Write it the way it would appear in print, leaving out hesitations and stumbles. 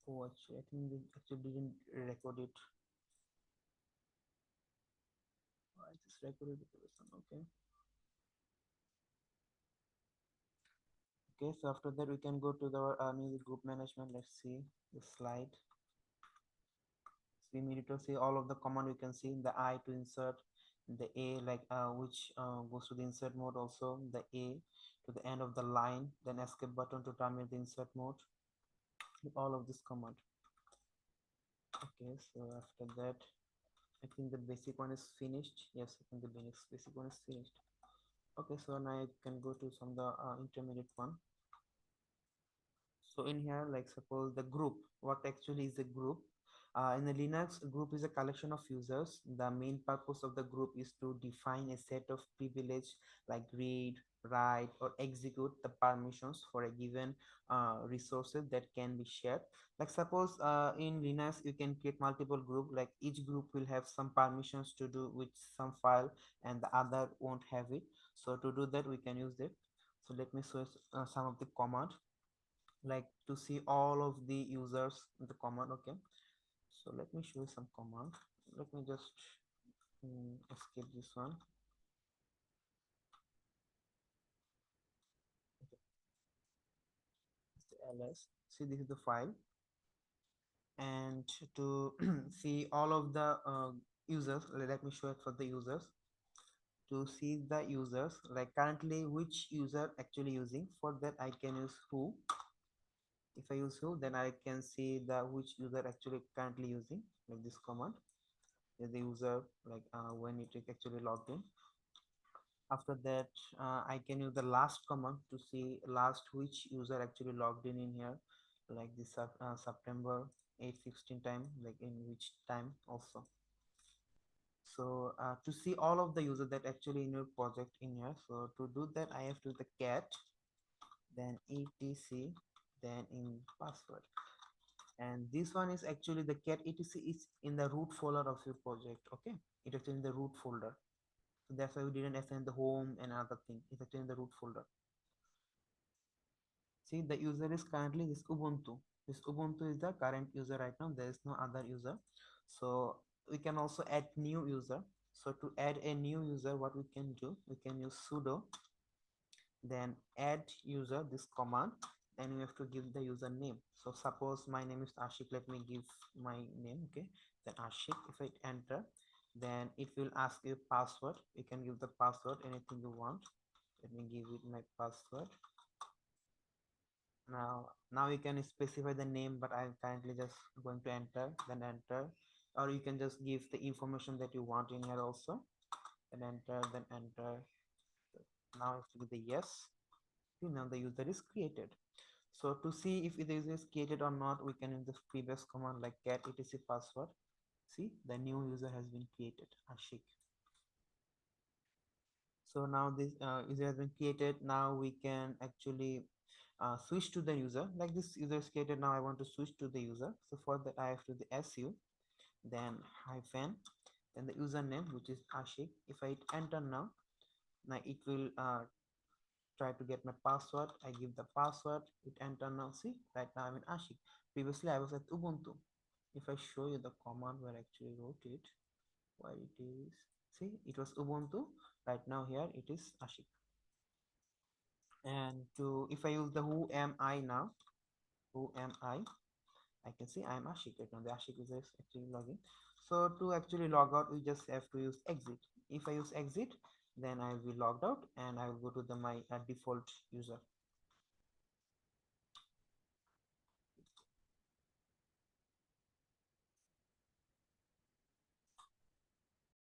Oh, actually, I think they actually didn't record it. I just recorded the person. Okay. Okay. So after that, we can go to the music group management. Let's see the slide. So we need to see all of the command. We can see the I to insert, the A like which goes to the insert mode, also the A to the end of the line, then escape button to terminate the insert mode. All of this command. Okay, so after that, I think the basic one is finished. Yes, I think the basic one is finished. Okay, so now I can go to some the intermediate one. So in here, like suppose the group, what actually is a group? In the Linux, group is a collection of users. The main purpose of the group is to define a set of privilege like read, write, or execute the permissions for a given resources that can be shared. Like suppose in Linux, you can create multiple group, like each group will have some permissions to do with some file and the other won't have it. So to do that, we can use it. So let me show some of the command, like to see all of the users in the command. Okay, so let me show you some command. Let me just escape this one. Okay, it's the ls. See, this is the file, and to see all of the users, let me show it for the users. To see the users, like currently which user actually using, for that I can use who. If I use who, then I can see the which user actually currently using, like this command. The user, like when it is actually logged in. After that, I can use the last command to see last which user actually logged in here, like this September 8/16 time, like in which time also. So to see all of the users that actually in your project in here, so to do that I have to the cat, then etc, then in password. And this one is actually the cat etc is in the root folder of your project. Okay, it is in the root folder. So that's why we didn't assign the home and other thing. It's actually in the root folder. See, the user is currently this Ubuntu. This Ubuntu is the current user right now. There is no other user. So we can also add new user. So to add a new user, what we can do, we can use sudo, then add user, this command, and we have to give the username. So suppose my name is Ashik. Let me give my name. Okay, then Ashik. If I enter, then it will ask you password. You can give the password anything you want. Let me give it my password. Now you can specify the name, but I'm currently just going to enter, then enter, or you can just give the information that you want in here also, then enter, then enter. Now I have to give the yes. See, now the user is created. So to see if the user is created or not, we can use the previous command like cat etc password. See, the new user has been created, Ashik. So now this user has been created. Now we can actually switch to the user. Like this user is created. Now I want to switch to the user. So for that I have to the su, then hyphen, then the username, which is Ashik. If I hit enter now it will try to get my password. I give the password, hit enter now. See, right now I'm in Ashik. Previously I was at Ubuntu. If I show you the command where I actually wrote it, where it is, see, it was Ubuntu. Right now here it is Ashik. And to, if I use the who am I now, who am I can see I'm Ashik right now. The Ashik is actually logging. So to actually log out, we just have to use exit. If I use exit, then I will be logged out and I will go to the my default user.